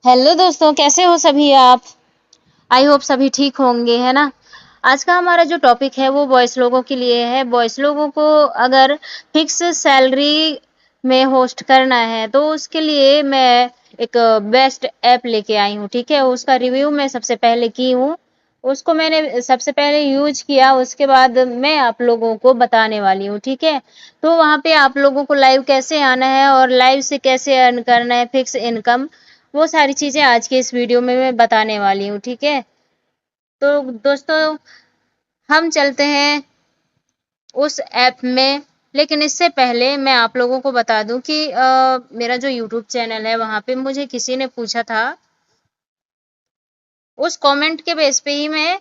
Hello दोस्तों, कैसे हो सभी आप। आई होप सभी ठीक होंगे, है ना। आज का हमारा जो टॉपिक है वो बॉयज लोगों के लिए है। बॉयज लोगों को अगर फिक्स सैलरी में होस्ट करना है तो उसके लिए मैं एक बेस्ट ऐप लेके आई हूँ। ठीक है, उसका रिव्यू मैं सबसे पहले की हूँ, उसको मैंने सबसे पहले यूज किया, उसके बाद मैं आप लोगों को बताने वाली हूँ। ठीक है, तो वहाँ पे आप लोगों को लाइव कैसे आना है और लाइव से कैसे अर्न करना है फिक्स इनकम, वो सारी चीजें आज के इस वीडियो में मैं बताने वाली हूँ। ठीक है, तो दोस्तों हम चलते हैं उस ऐप में। लेकिन इससे पहले मैं आप लोगों को बता दूं कि मेरा जो यूट्यूब चैनल है वहां पे मुझे किसी ने पूछा था, उस कमेंट के बेस पे ही मैं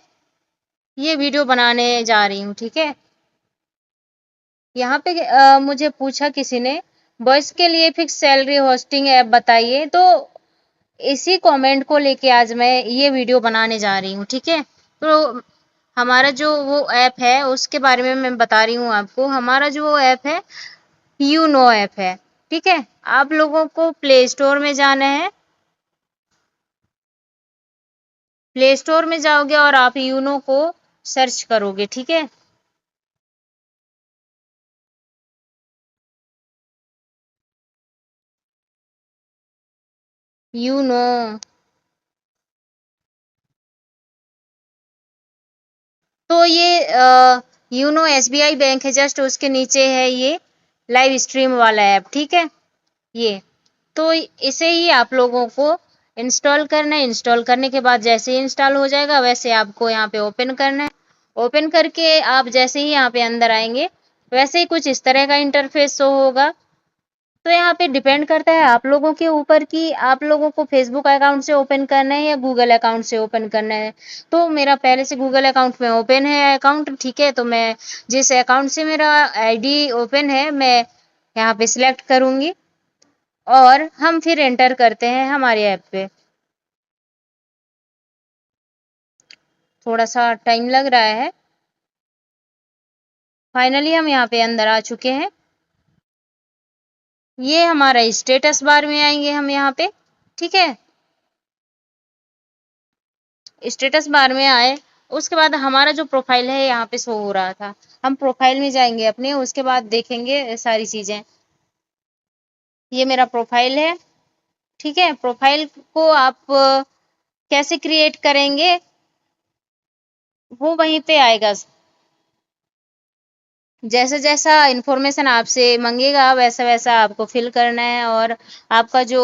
ये वीडियो बनाने जा रही हूँ। ठीक है, यहाँ पे मुझे पूछा किसी ने, बॉयज के लिए फिक्स सैलरी होस्टिंग ऐप बताइए, तो इसी कमेंट को लेके आज मैं ये वीडियो बनाने जा रही हूँ। ठीक है, तो हमारा जो वो ऐप है उसके बारे में मैं बता रही हूँ आपको। हमारा जो वो ऐप है यूनो ऐप है। ठीक है, आप लोगों को प्ले स्टोर में जाना है। प्ले स्टोर में जाओगे और आप यूनो को सर्च करोगे। ठीक है, यूनो, तो ये यूनो एसबीआई बैंक है, जस्ट उसके नीचे है ये लाइव स्ट्रीम वाला ऐप। ठीक है, ये तो इसे ही आप लोगों को इंस्टॉल करना है। इंस्टॉल करने के बाद जैसे ही इंस्टॉल हो जाएगा वैसे आपको यहाँ पे ओपन करना है। ओपन करके आप जैसे ही यहाँ पे अंदर आएंगे वैसे ही कुछ इस तरह का इंटरफेस शो होगा। तो यहाँ पे डिपेंड करता है आप लोगों के ऊपर कि आप लोगों को फेसबुक अकाउंट से ओपन करना है या गूगल अकाउंट से ओपन करना है। तो मेरा पहले से गूगल अकाउंट में ओपन है अकाउंट। ठीक है, तो मैं जिस अकाउंट से मेरा आईडी ओपन है मैं यहाँ पे सिलेक्ट करूंगी और हम फिर एंटर करते हैं हमारे ऐप पे। थोड़ा सा टाइम लग रहा है। फाइनली हम यहाँ पे अंदर आ चुके हैं। ये हमारा स्टेटस बार में आएंगे हम यहाँ पे। ठीक है, स्टेटस बार में आए उसके बाद हमारा जो प्रोफाइल है यहाँ पे शो हो रहा था। हम प्रोफाइल में जाएंगे अपने, उसके बाद देखेंगे सारी चीजें। ये मेरा प्रोफाइल है। ठीक है, प्रोफाइल को आप कैसे क्रिएट करेंगे वो वहीं पे आएगा। जैसा जैसा इंफॉर्मेशन आपसे मांगेगा वैसा वैसा आपको फिल करना है और आपका जो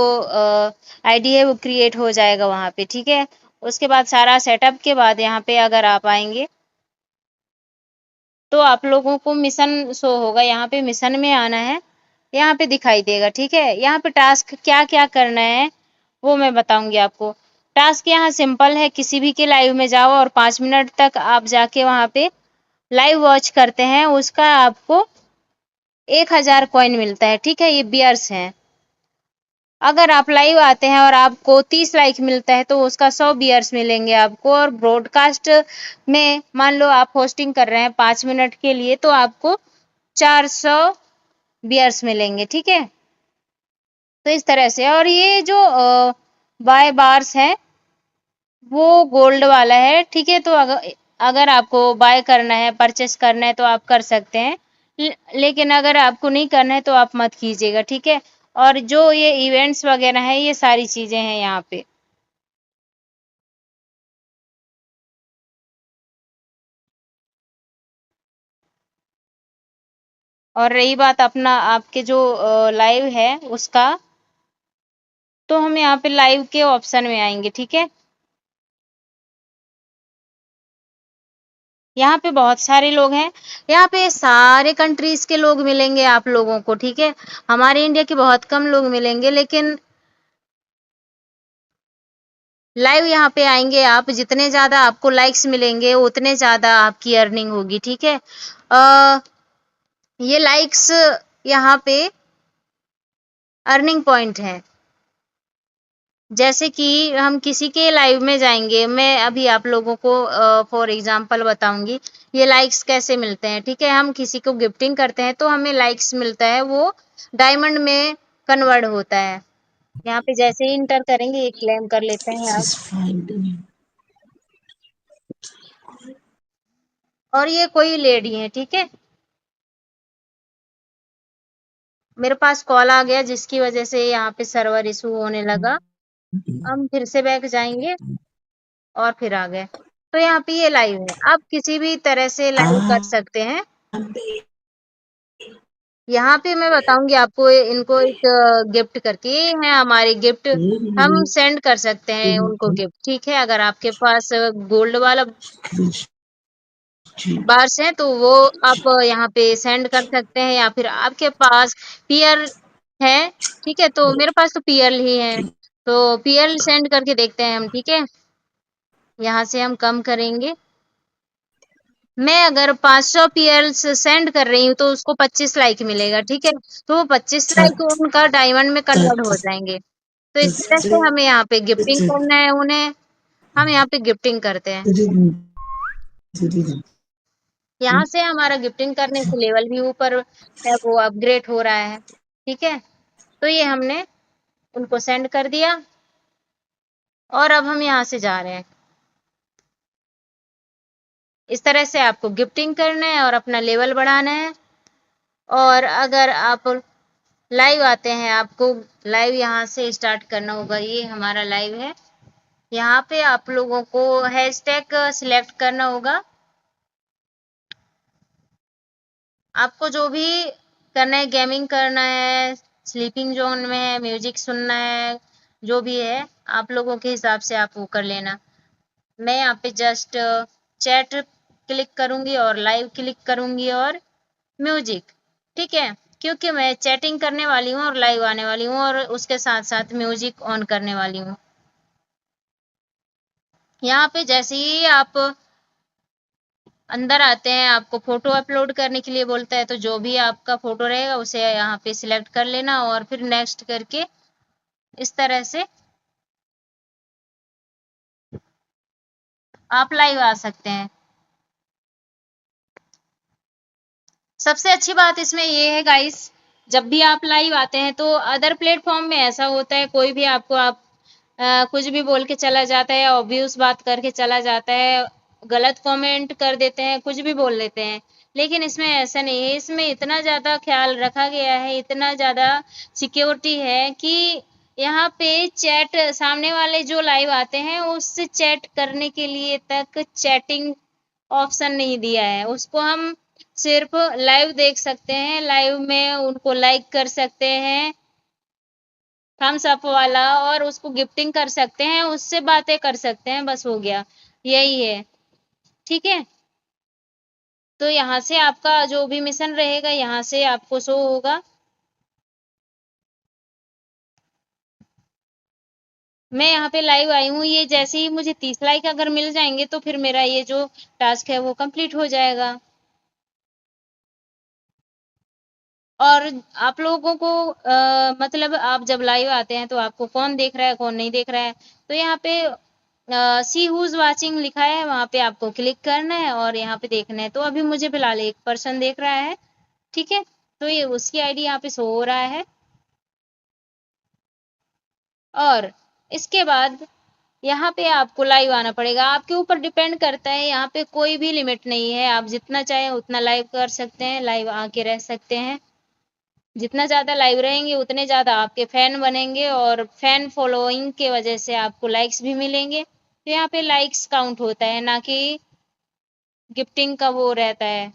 आईडी है वो क्रिएट हो जाएगा वहां पे। ठीक है, उसके बाद सारा सेटअप के बाद यहाँ पे अगर आप आएंगे तो आप लोगों को मिशन शो होगा। यहाँ पे मिशन में आना है, यहाँ पे दिखाई देगा। ठीक है, यहाँ पे टास्क क्या क्या करना है वो मैं बताऊंगी आपको। टास्क यहाँ सिंपल है, किसी भी के लाइव में जाओ और 5 मिनट तक आप जाके वहां पे लाइव वॉच करते हैं, उसका आपको 1,000 कॉइन मिलता है। ठीक है, ये बियर्स हैं। अगर आप लाइव आते हैं और आपको 30 लाइक मिलता है तो उसका 100 बियर्स मिलेंगे आपको। और ब्रॉडकास्ट में मान लो आप होस्टिंग कर रहे हैं 5 मिनट के लिए तो आपको 400 बियर्स मिलेंगे। ठीक है, तो इस तरह से। और ये जो बाय बार्स है वो गोल्ड वाला है। ठीक है, तो अगर आपको बाय करना है, परचेस करना है तो आप कर सकते हैं, लेकिन अगर आपको नहीं करना है तो आप मत कीजिएगा। ठीक है, और जो ये इवेंट्स वगैरह है ये सारी चीजें हैं यहाँ पे। और रही बात अपना आपके जो लाइव है उसका, तो हम यहाँ पे लाइव के ऑप्शन में आएंगे। ठीक है, यहाँ पे बहुत सारे लोग हैं, यहाँ पे सारे कंट्रीज के लोग मिलेंगे आप लोगों को। ठीक है, हमारे इंडिया के बहुत कम लोग मिलेंगे, लेकिन लाइव यहाँ पे आएंगे आप, जितने ज्यादा आपको लाइक्स मिलेंगे उतने ज्यादा आपकी अर्निंग होगी। ठीक है, ये लाइक्स यहाँ पे अर्निंग पॉइंट है। जैसे कि हम किसी के लाइव में जाएंगे, मैं अभी आप लोगों को फॉर एग्जांपल बताऊंगी ये लाइक्स कैसे मिलते हैं। ठीक है, हम किसी को गिफ्टिंग करते हैं तो हमें लाइक्स मिलता है, वो डायमंड में कन्वर्ट होता है। यहाँ पे जैसे ही इंटर करेंगे ये क्लेम कर लेते हैं आप। और ये कोई लेडी है, ठीक है। मेरे पास कॉल आ गया जिसकी वजह से यहाँ पे सर्वर इशू होने लगा। हम फिर से बैक जाएंगे और फिर आ गए। तो यहाँ पे ये लाइव है, आप किसी भी तरह से लाइव कर सकते हैं। यहाँ पे मैं बताऊंगी आपको, इनको एक गिफ्ट करके, ये है हमारी गिफ्ट। हम सेंड कर सकते हैं उनको गिफ्ट, ठीक है। अगर आपके पास गोल्ड वाला बार्स है तो वो आप यहाँ पे सेंड कर सकते हैं, या फिर आपके पास पीयर है, ठीक है। तो मेरे पास तो पीयर ही है, तो पीयर सेंड करके देखते हैं हम, ठीक है। यहाँ से हम कम करेंगे। मैं अगर 500 पीएल्स सेंड कर रही हूँ तो उसको 25 लाइक मिलेगा, ठीक है। तो वो 25 लाइक उनका डायमंड में कन्वर्ट हो जाएंगे। तो इस तरह से हमें यहाँ पे गिफ्टिंग करना है उन्हें। हम यहाँ पे गिफ्टिंग करते हैं। यहाँ से हमारा गिफ्टिंग करने से लेवल भी ऊपर है, वो अपग्रेड हो रहा है, ठीक है। तो ये हमने उनको सेंड कर दिया और अब हम यहाँ से जा रहे हैं। इस तरह से आपको गिफ्टिंग करना है और अपना लेवल बढ़ाना है। और अगर आप लाइव आते हैं, आपको लाइव यहाँ से स्टार्ट करना होगा। ये हमारा लाइव है। यहाँ पे आप लोगों को हैशटैग सिलेक्ट करना होगा। आपको जो भी करना है, गेमिंग करना है, स्लीपिंग जोन में है, म्यूजिक सुनना है, जो भी है आप लोगों के हिसाब से आप वो कर लेना। मैं यहाँ पे जस्ट चैट क्लिक करूंगी और लाइव क्लिक करूंगी और म्यूजिक, ठीक है। क्योंकि मैं चैटिंग करने वाली हूँ और लाइव आने वाली हूँ और उसके साथ साथ म्यूजिक ऑन करने वाली हूँ। यहाँ पे जैसे ही आप अंदर आते हैं, आपको फोटो अपलोड करने के लिए बोलता है, तो जो भी आपका फोटो रहेगा उसे यहाँ पे सिलेक्ट कर लेना और फिर नेक्स्ट करके इस तरह से आप लाइव आ सकते हैं। सबसे अच्छी बात इसमें ये है गाइस, जब भी आप लाइव आते हैं तो अदर प्लेटफॉर्म में ऐसा होता है, कोई भी आपको कुछ भी बोल के चला जाता है, ऑब्वियस बात करके चला जाता है, गलत कमेंट कर देते हैं, कुछ भी बोल देते हैं। लेकिन इसमें ऐसा नहीं है, इसमें इतना ज़्यादा ख्याल रखा गया है, इतना ज़्यादा सिक्योरिटी है कि यहाँ पे चैट, सामने वाले जो लाइव आते हैं उससे चैट करने के लिए तक चैटिंग ऑप्शन नहीं दिया है। उसको हम सिर्फ लाइव देख सकते हैं, लाइव में उनको लाइक कर सकते हैं थम्स अप वाला, और उसको गिफ्टिंग कर सकते हैं, उससे बातें कर सकते हैं, बस हो गया, यही है, ठीक है। तो यहाँ से आपका जो भी मिशन रहेगा यहाँ से आपको शो होगा। मैं यहाँ पे लाइव आई हूँ, ये जैसे ही मुझे 30 लाइक अगर मिल जाएंगे तो फिर मेरा ये जो टास्क है वो कंप्लीट हो जाएगा। और आप लोगों को मतलब आप जब लाइव आते हैं तो आपको कौन देख रहा है कौन नहीं देख रहा है, तो यहाँ पे सी हुज वाचिंग लिखा है, वहां पे आपको क्लिक करना है और यहाँ पे देखना है। तो अभी मुझे फिलहाल एक पर्सन देख रहा है, ठीक है। तो ये उसकी आईडी यहाँ पे शो हो रहा है। और इसके बाद यहाँ पे आपको लाइव आना पड़ेगा, आपके ऊपर डिपेंड करता है। यहाँ पे कोई भी लिमिट नहीं है, आप जितना चाहे उतना लाइव कर सकते हैं, लाइव आके रह सकते हैं। जितना ज़्यादा लाइव रहेंगे उतने ज़्यादा आपके फैन बनेंगे और फैन फॉलोइंग के वजह से आपको लाइक्स भी मिलेंगे। तो यहाँ पे लाइक्स काउंट होता है, ना कि गिफ्टिंग का वो रहता है।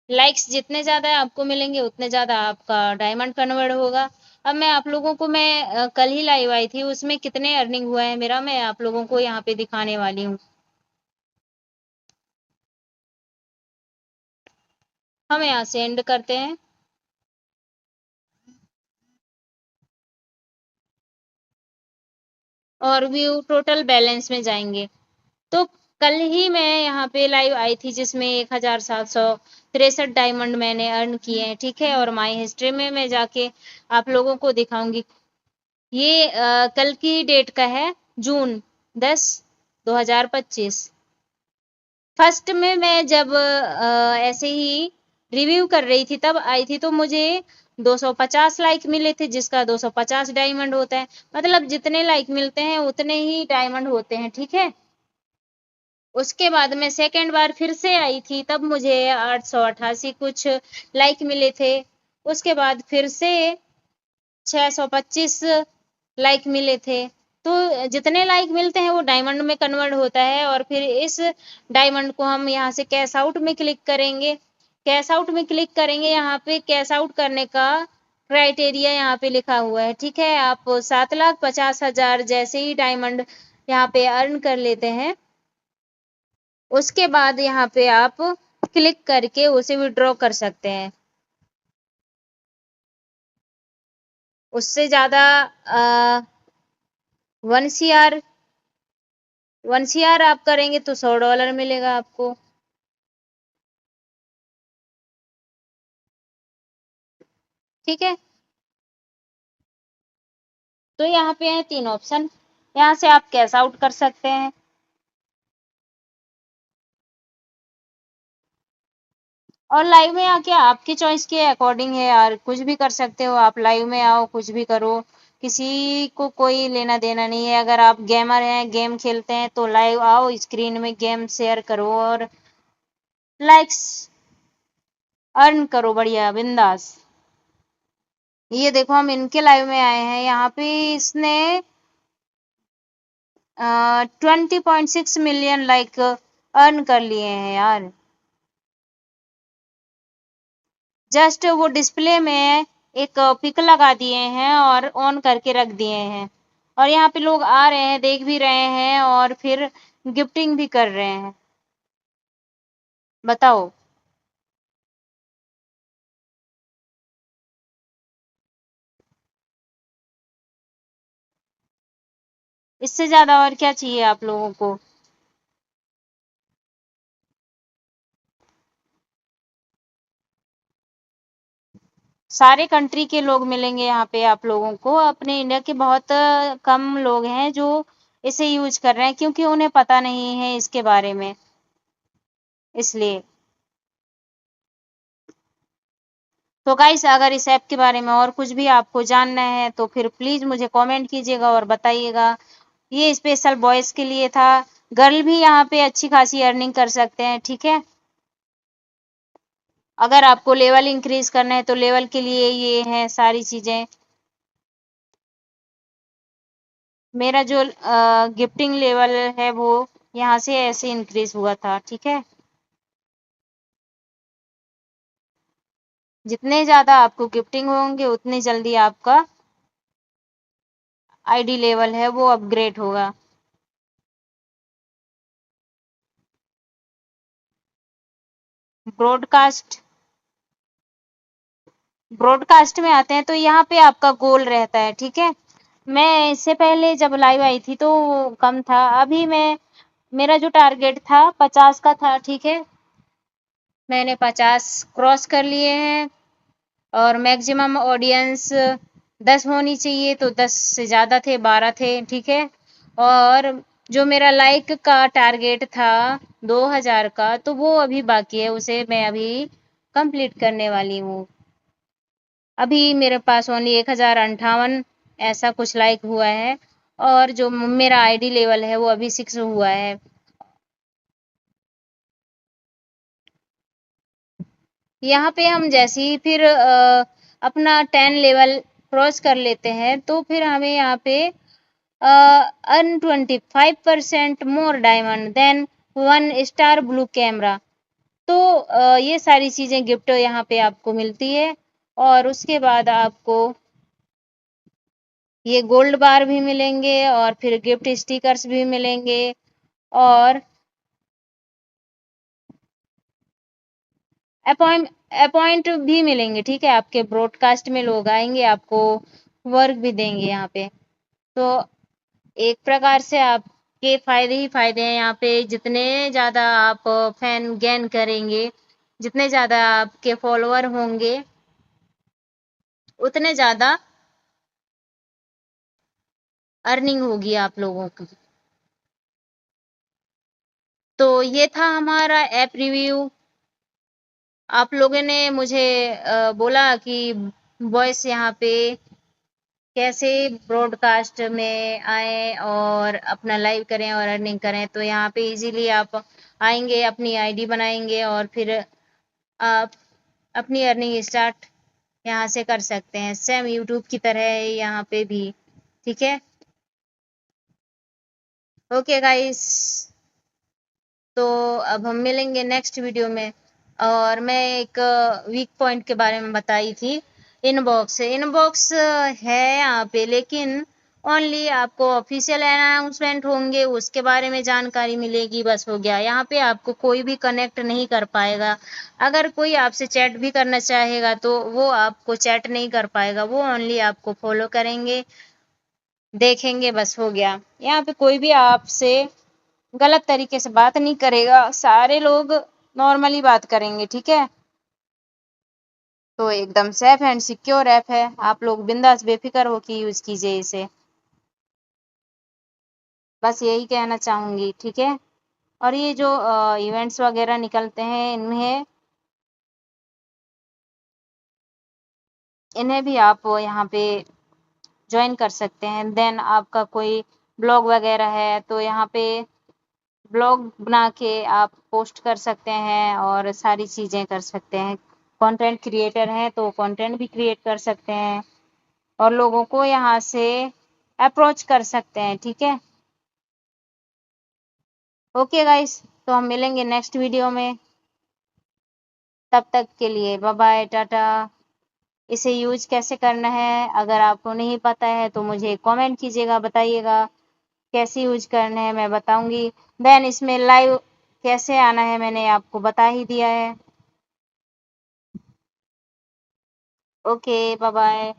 लाइक्स जितने ज़्यादा आपको मिलेंगे उतने ज़्यादा आपका डायमंड कन्वर्ट होगा। अब मैं आप लोगों को, मैं कल ही लाइव आई थी, उसमें कितने अर्निंग हुआ है मेरा, मैं आप लोगों को यहाँ पे दिखाने वाली हूँ। हम यहाँ से एंड करते हैं और व्यू टोटल बैलेंस में जाएंगे। तो कल ही मैं यहाँ पे लाइव आई थी जिसमें 1763 डायमंड मैंने अर्न किए हैं, ठीक है। और माई हिस्ट्री में मैं जाके आप लोगों को दिखाऊंगी। ये कल की डेट का है, जून 10 2025। फर्स्ट में मैं जब ऐसे ही रिव्यू कर रही थी तब आई थी, तो मुझे 250 लाइक मिले थे, जिसका 250 डायमंड होता है। मतलब जितने लाइक मिलते हैं उतने ही डायमंड होते हैं, ठीक है। उसके बाद मैं सेकेंड बार फिर से आई थी, तब मुझे 888 कुछ लाइक मिले थे। उसके बाद फिर से 625 लाइक मिले थे। तो जितने लाइक मिलते हैं वो डायमंड में कन्वर्ट होता है, और फिर इस डायमंड को हम यहाँ से कैश आउट में क्लिक करेंगे। कैश आउट में क्लिक करेंगे, यहाँ पे कैश आउट करने का क्राइटेरिया यहाँ पे लिखा हुआ है, ठीक है। आप 7,50,000 जैसे ही डायमंड यहाँ पे अर्न कर लेते हैं, उसके बाद यहाँ पे आप क्लिक करके उसे विड्रॉ कर सकते हैं। उससे ज्यादा 1 CR आप करेंगे तो $100 मिलेगा आपको, ठीक है। तो यहाँ पे है 3 ऑप्शन, यहाँ से आप कैश आउट कर सकते हैं। और लाइव में आके आपकी चॉइस के अकॉर्डिंग है यार, कुछ भी कर सकते हो आप, लाइव में आओ कुछ भी करो, किसी को कोई लेना देना नहीं है। अगर आप गेमर हैं, गेम खेलते हैं, तो लाइव आओ, स्क्रीन में गेम शेयर करो और लाइक्स अर्न करो, बढ़िया बिंदास। ये देखो हम इनके लाइव में आए हैं, यहाँ पे इसने 20.6 मिलियन लाइक अर्न कर लिए हैं यार। जस्ट वो डिस्प्ले में एक पिक लगा दिए हैं और ऑन करके रख दिए हैं, और यहाँ पे लोग आ रहे हैं, देख भी रहे हैं और फिर गिफ्टिंग भी कर रहे हैं। बताओ, इससे ज्यादा और क्या चाहिए आप लोगों को। सारे कंट्री के लोग मिलेंगे यहाँ पे आप लोगों को। अपने इंडिया के बहुत कम लोग हैं जो इसे यूज कर रहे हैं, क्योंकि उन्हें पता नहीं है इसके बारे में, इसलिए। तो गाइस, अगर इस ऐप के बारे में और कुछ भी आपको जानना है तो फिर प्लीज मुझे कमेंट कीजिएगा और बताइएगा। ये स्पेशल बॉयज के लिए था, गर्ल भी यहाँ पे अच्छी खासी अर्निंग कर सकते हैं, ठीक है। अगर आपको लेवल इंक्रीज करना है तो लेवल के लिए ये है सारी चीजें। मेरा जो गिफ्टिंग लेवल है वो यहाँ से ऐसे इंक्रीज हुआ था, ठीक है। जितने ज्यादा आपको गिफ्टिंग होंगे उतनी जल्दी आपका आईडी लेवल है वो अपग्रेड होगा। ब्रॉडकास्ट, ब्रॉडकास्ट में आते हैं तो यहाँ पे आपका गोल रहता है, ठीक है। मैं इससे पहले जब लाइव आई थी तो कम था, अभी मैं, मेरा जो टारगेट था 50 का था, ठीक है। मैंने 50 क्रॉस कर लिए हैं, और मैक्सिमम ऑडियंस 10 होनी चाहिए, तो 10 से ज़्यादा थे, 12 थे, ठीक है। और जो मेरा लाइक का टारगेट था 2000 का, तो वो अभी बाकी है, उसे मैं अभी कंप्लीट करने वाली हूँ। अभी मेरे पास ओनली 1058 ऐसा कुछ लाइक हुआ है, और जो मेरा आईडी लेवल है वो अभी 6 हुआ है। यहाँ पे हम जैसे ही फिर अपना 10 लेवल क्रॉस कर लेते हैं, तो फिर हमें यहाँ पे earn 25% more diamond than 1 star blue camera. तो ये सारी चीजें गिफ्ट यहाँ पे आपको मिलती है, और उसके बाद आपको ये गोल्ड बार भी मिलेंगे, और फिर गिफ्ट स्टिकर्स भी मिलेंगे, और अपॉइंट अपॉइंट भी मिलेंगे, ठीक है। आपके ब्रॉडकास्ट में लोग आएंगे, आपको वर्क भी देंगे यहाँ पे। तो एक प्रकार से आपके फायदे ही फायदे हैं यहाँ पे। जितने ज्यादा आप फैन गेन करेंगे, जितने ज्यादा आपके फॉलोअर होंगे, उतने ज्यादा अर्निंग होगी आप लोगों की। तो ये था हमारा ऐप रिव्यू। आप लोगों ने मुझे बोला कि वॉइस यहाँ पे कैसे ब्रॉडकास्ट में आए और अपना लाइव करें और अर्निंग करें। तो यहाँ पे इजीली आप आएंगे, अपनी आईडी बनाएंगे और फिर आप अपनी अर्निंग स्टार्ट यहाँ से कर सकते हैं। सेम यूट्यूब की तरह है यहाँ पे भी, ठीक है। ओके गाइस, तो अब हम मिलेंगे नेक्स्ट वीडियो में। और मैं एक वीक पॉइंट के बारे में बताई थी, इनबॉक्स है यहाँ पे, लेकिन ओनली आपको ऑफिशियल अनाउंसमेंट होंगे उसके बारे में जानकारी मिलेगी, बस हो गया। यहाँ पे आपको कोई भी कनेक्ट नहीं कर पाएगा। अगर कोई आपसे चैट भी करना चाहेगा तो वो आपको चैट नहीं कर पाएगा, वो ओनली आपको फॉलो करेंगे, देखेंगे, बस हो गया। यहाँ पे कोई भी आपसे गलत तरीके से बात नहीं करेगा, सारे लोग नॉर्मली बात करेंगे, ठीक है। तो एकदम सेफ एंड सिक्योर ऐप है, आप लोग बिंदास बेफिक्र होकर यूज कीजिए इसे, बस यही कहना चाहूंगी, ठीक है। और ये जो इवेंट्स वगैरह निकलते हैं इन्हें भी आप यहाँ पे ज्वाइन कर सकते हैं। देन आपका कोई ब्लॉग वगैरह है तो यहाँ पे ब्लॉग बना के आप पोस्ट कर सकते हैं और सारी चीजें कर सकते हैं। कंटेंट क्रिएटर हैं तो कंटेंट भी क्रिएट कर सकते हैं और लोगों को यहाँ से अप्रोच कर सकते हैं, ठीक है। ओके गाइस, तो हम मिलेंगे नेक्स्ट वीडियो में, तब तक के लिए बाय बाय, टाटा। इसे यूज कैसे करना है अगर आपको नहीं पता है तो मुझे कमेंट कीजिएगा, बताइएगा कैसे यूज करना है, मैं बताऊंगी। देन इसमें लाइव कैसे आना है मैंने आपको बता ही दिया है। Okay bye bye.